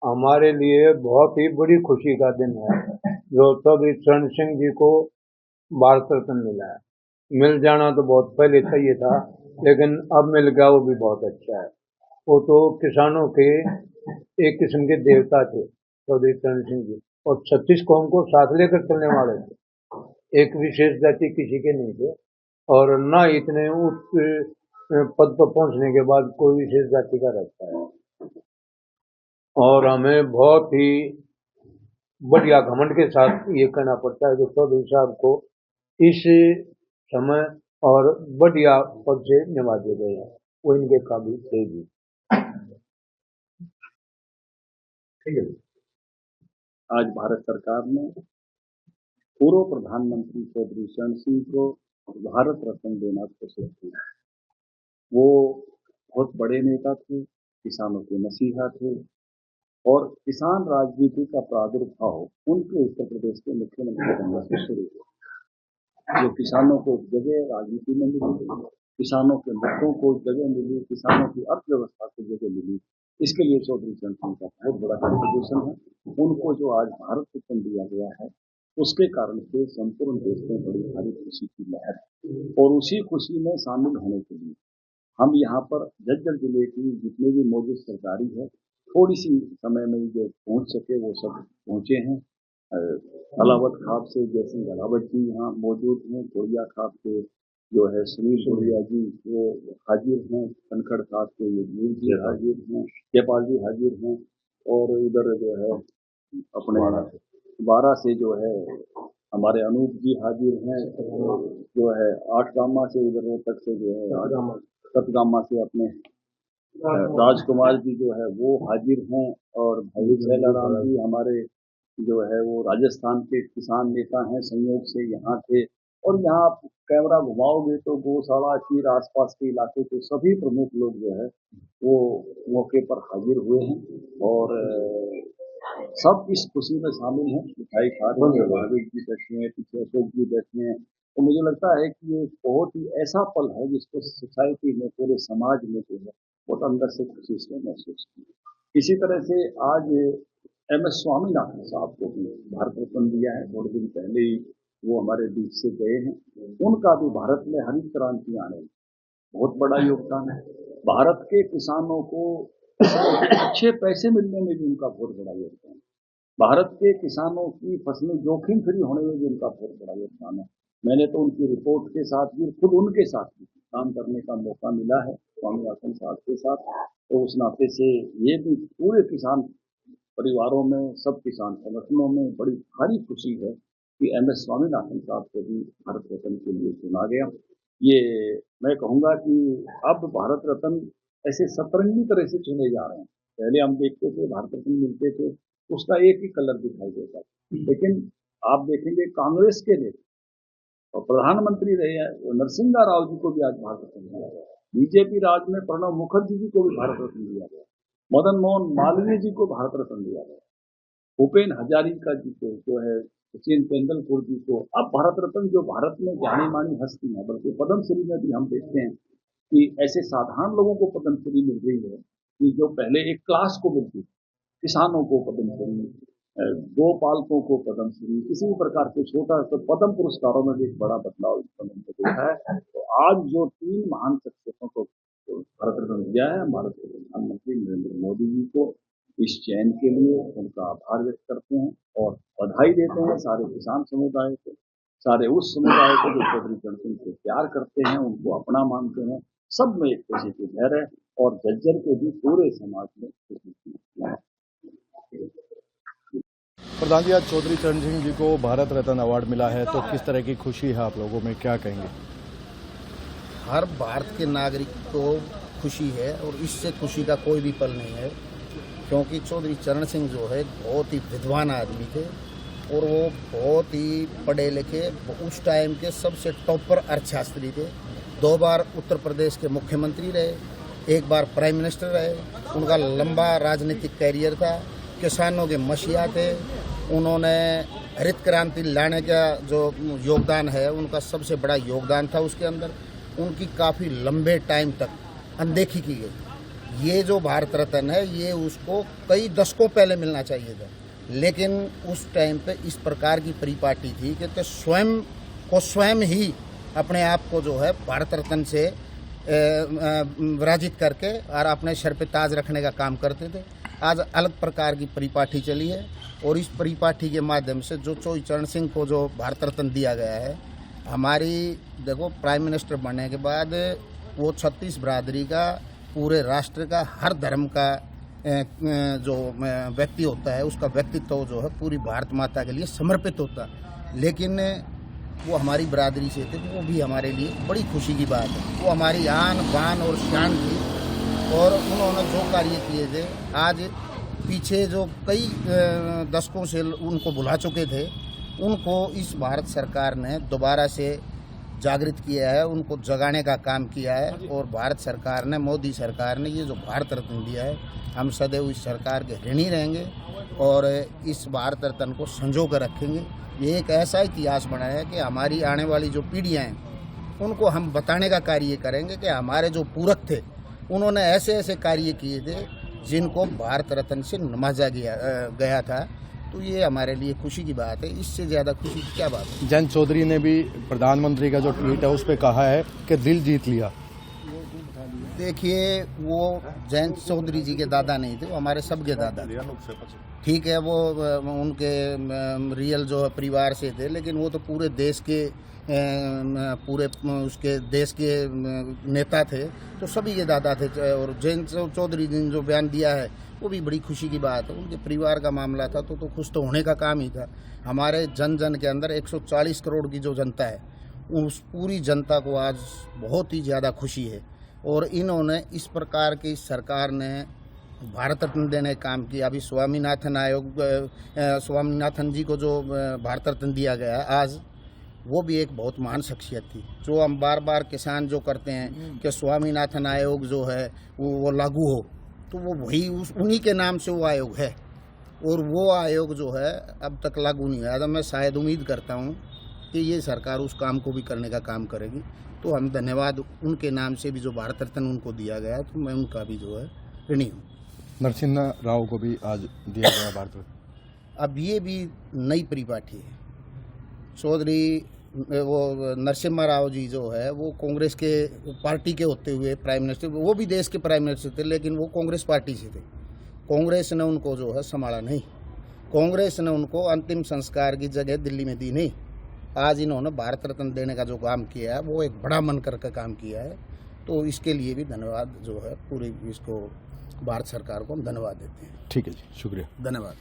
हमारे लिए बहुत ही बड़ी खुशी का दिन है जो चौधरी चरण सिंह जी को भारत रत्न मिला है। मिल जाना तो बहुत पहले चाहिए था, लेकिन अब मिल गया, वो भी बहुत अच्छा है। वो तो किसानों के एक किस्म के देवता थे चौधरी चरण सिंह जी, और 36 कौम को साथ लेकर चलने वाले थे। एक विशेष जाति किसी के नहीं थे, और न इतने उच्च पद पर पहुंचने के बाद कोई विशेष जाति का रहता है। और हमें बहुत ही बढ़िया घमंड के साथ ये कहना पड़ता है कि चौधरी साहब को इस समय और बढ़िया पद से नवाजे गए हैं, वो इनके काबिल थे भी। आज भारत सरकार ने पूर्व प्रधानमंत्री चौधरी चरण सिंह को भारत रत्न देना घोषित किया। वो बहुत बड़े नेता थे, किसानों के मसीहा थे, और किसान राजनीति का प्रादुर्भाव उनके उत्तर प्रदेश के मुख्यमंत्री बनने से शुरू हुआ। जो किसानों को जगह राजनीति में मिली, किसानों के मुद्दों को जगह मिली, किसानों की अर्थव्यवस्था को जगह मिली, इसके लिए चौधरी चरण सिंह का बहुत बड़ा कंट्रीब्यूशन है। उनको जो आज भारत रत्न दिया गया है, उसके कारण से संपूर्ण देश में बड़ी भारी खुशी की लहर है। और उसी खुशी में शामिल होने के लिए हम यहाँ पर झज्जर जिले की जितने भी मौजूद सरकारी है, थोड़ी सी समय में जो पहुँच सके वो सब पहुँचे हैं। अलावत खाप से जैसे गलावत जी यहाँ मौजूद हैं, कोरिया खाप के जो है सुनील कोरिया जी वो हाजिर हैं, कनखड़ खाप के यजमीन जी हाजिर हैं, जयपाल जी हाजिर हैं, और इधर जो है अपने बारह से जो है हमारे अनूप जी हाजिर हैं, जो है 8 गामा से इधर तक से जो है सतगामा से अपने राजकुमार जी जो है वो हाजिर हैं, और भाई सैलाराम जी हमारे जो है वो राजस्थान के किसान नेता हैं, संयोग से यहाँ थे। और यहाँ आप कैमरा घुमाओगे तो गौशाला चीर आसपास के इलाके के सभी प्रमुख लोग जो है वो मौके पर हाजिर हुए हैं, और सब इस खुशी में शामिल हैं। मिठाई खा रहे हैं, भाविक जी बैठे हैं, पीछे अशोक जी बैठे हैं। तो मुझे लगता है कि ये बहुत ही ऐसा पल है जिसको सोसाइटी में, पूरे समाज में जो है बहुत अंदर से खुशी से महसूस की। इसी तरह से आज MS स्वामीनाथन साहब को भी भारत रत्न दिया है। थोड़े दिन पहले ही वो हमारे बीच से गए हैं। उनका भी भारत में हरित क्रांति आने में बहुत बड़ा योगदान है। भारत के किसानों को अच्छे पैसे मिलने में भी उनका बहुत बड़ा योगदान है। भारत के किसानों की फसलें जोखिम फ्री होने में भी उनका बहुत बड़ा योगदान है। मैंने तो उनकी रिपोर्ट के साथ भी, खुद उनके साथ भी काम करने का मौका मिला है, स्वामीनाथन साहब के साथ। तो उस नाते से ये भी पूरे किसान परिवारों में, सब किसान संगठनों में बड़ी भारी खुशी है कि MS स्वामीनाथन साहब को भी भारत रत्न के लिए चुना गया। ये मैं कहूँगा कि अब भारत रत्न ऐसे सतरंगी तरह से चुने जा रहे हैं। पहले हम देखते थे भारत रत्न मिलते थे, उसका एक ही कलर दिखाई देता था, लेकिन आप देखेंगे कांग्रेस के नेता और प्रधानमंत्री रहे हैं नरसिंह राव जी को भी आज भारत रत्न दिया गया। बीजेपी राज में प्रणब मुखर्जी जी को भी भारत रत्न दिया गया, मदन मोहन मालवीय जी को भारत रत्न दिया गया, भूपेन हजारिका जी को, जो है सचिन तेंदुलकर जी को। अब भारत रत्न जो भारत में जानी मानी हस्ती है, बल्कि पद्मश्री में भी हम देखते हैं कि ऐसे साधारण लोगों को पद्मश्री मिल रही है कि जो पहले एक क्लास को मिलती थी, किसानों को पद्मश्री, गोपालकों को पद्मश्री, किसी भी प्रकार के छोटा तो पद्म पुरस्कारों में भी एक बड़ा बदलाव इस समय में देखा है। तो आज जो 3 महान शख्सियतों को भारत रत्न दिया है, भारत के प्रधानमंत्री नरेंद्र मोदी जी को, इस चयन के लिए उनका आभार व्यक्त करते हैं और बधाई देते हैं सारे किसान समुदाय को, सारे उस समुदाय को जो चौधरी चरण सिंह से प्यार करते हैं, उनको अपना मानते हैं। सब में एक खुशी की लहर है, और झज्जर के भी पूरे समाज में खुशी की लहर है। प्रधान जी, आज चौधरी चरण सिंह जी को भारत रत्न अवार्ड मिला है, तो किस तरह की खुशी है आप लोगों में, क्या कहेंगे? हर भारत के नागरिक को खुशी है, और इससे खुशी का कोई भी पल नहीं है, क्योंकि चौधरी चरण सिंह जो है बहुत ही विद्वान आदमी थे, और वो बहुत ही पढ़े लिखे, उस टाइम के सबसे टॉपर अर्थशास्त्री थे। 2 बार उत्तर प्रदेश के मुख्यमंत्री रहे, 1 बार प्राइम मिनिस्टर रहे। उनका लंबा राजनीतिक कैरियर था, किसानों के मसीहा थे। उन्होंने हरित क्रांति लाने का जो योगदान है, उनका सबसे बड़ा योगदान था उसके अंदर। उनकी काफ़ी लंबे टाइम तक अनदेखी की गई। ये जो भारत रत्न है ये उसको कई दशकों पहले मिलना चाहिए था, लेकिन उस टाइम पे इस प्रकार की परिपाटी थी कि स्वयं ही अपने आप को जो है भारत रत्न से विराजित करके और अपने सर पे ताज रखने का काम करते थे। आज अलग प्रकार की परिपाटी चली है और इस परिपाटी के माध्यम से जो चौधरी चरण सिंह को जो भारत रत्न दिया गया है, हमारी देखो प्राइम मिनिस्टर बनने के बाद वो 36 बिरादरी का, पूरे राष्ट्र का, हर धर्म का जो व्यक्ति होता है उसका व्यक्तित्व जो है पूरी भारत माता के लिए समर्पित होता है। लेकिन वो हमारी बिरादरी से थे, वो भी हमारे लिए बड़ी खुशी की बात है। वो हमारी आन बान और शान थी और उन्होंने जो कार्य किए थे, आज पीछे जो कई दशकों से उनको भुला चुके थे, उनको इस भारत सरकार ने दोबारा से जागृत किया है, उनको जगाने का काम किया है। और भारत सरकार ने, मोदी सरकार ने ये जो भारत रत्न दिया है, हम सदैव इस सरकार के ऋणी रहेंगे और इस भारत रत्न को संजो कर रखेंगे। ये एक ऐसा इतिहास बनाया है कि हमारी आने वाली जो पीढ़ियाँ हैं उनको हम बताने का कार्य करेंगे कि हमारे जो पूरक थे उन्होंने ऐसे ऐसे कार्य किए थे जिनको भारत रत्न से नवाजा गया था। तो ये हमारे लिए खुशी की बात है, इससे ज़्यादा खुशी की क्या बात है। जयंत चौधरी ने भी प्रधानमंत्री का जो ट्वीट है उस पर कहा है कि दिल जीत लिया। देखिए, वो जयंत चौधरी जी के दादा नहीं थे, वो हमारे सबके दादा थे। ठीक है, वो उनके रियल जो है परिवार से थे, लेकिन वो तो पूरे देश के पूरे उसके देश के नेता थे, तो सभी के दादा थे। और जयंत चौधरी ने जो बयान दिया है वो भी बड़ी खुशी की बात है। उनके परिवार का मामला था तो खुश तो होने का काम ही था। हमारे जन जन के अंदर 140 करोड़ की जो जनता है, उस पूरी जनता को आज बहुत ही ज़्यादा खुशी है। और इन्होंने इस प्रकार की सरकार ने भारत रत्न देने का काम किया। अभी स्वामीनाथन जी को जो भारत रत्न दिया गया आज, वो भी एक बहुत महान शख्सियत थी। जो हम बार बार किसान जो करते हैं कि स्वामीनाथन आयोग जो है वो लागू हो, तो वो वही उन्हीं के नाम से वो आयोग है और वो आयोग जो है अब तक लागू नहीं हुआ। मैं शायद उम्मीद करता हूँ कि ये सरकार उस काम को भी करने का काम करेगी। तो हम धन्यवाद, उनके नाम से भी जो भारत रत्न उनको दिया गया है, तो मैं उनका भी जो है ऋणी हूँ। नरसिम्हा राव को भी आज दिया गया भारत रत्न। अब ये भी नई परिपाटी है। चौधरी वो नरसिम्हा राव जी जो है वो कांग्रेस के पार्टी के होते हुए प्राइम मिनिस्टर, वो भी देश के प्राइम मिनिस्टर थे, लेकिन वो कांग्रेस पार्टी से थे। कांग्रेस ने उनको जो है संभाला नहीं, कांग्रेस ने उनको अंतिम संस्कार की जगह दिल्ली में दी नहीं। आज इन्होंने भारत रत्न देने का जो काम किया है वो एक बड़ा मन करके काम किया है। तो इसके लिए भी धन्यवाद जो है पूरी इसको भारत सरकार को हम धन्यवाद देते हैं। ठीक है जी, शुक्रिया, धन्यवाद।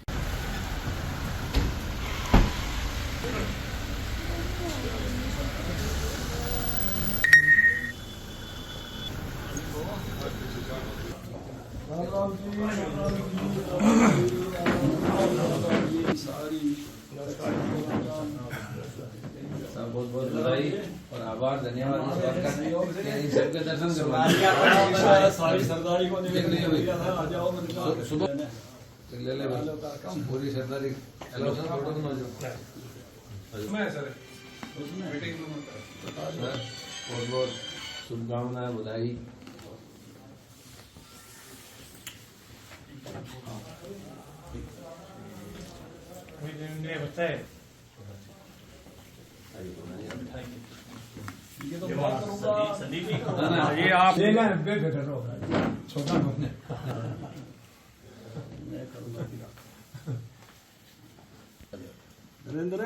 बहुत बहुत बधाई और आभार, धन्यवाद इस बात का इन सबके दर्शन करवा सुबह ले ले पूरी सरदारी। हेलो सर, फोटो बना दो। बहुत बहुत शुभकामनाएं, बधाई। ये आप लेना छोटा नरेंद्र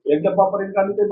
एक डब्बा पर्यंत आली ते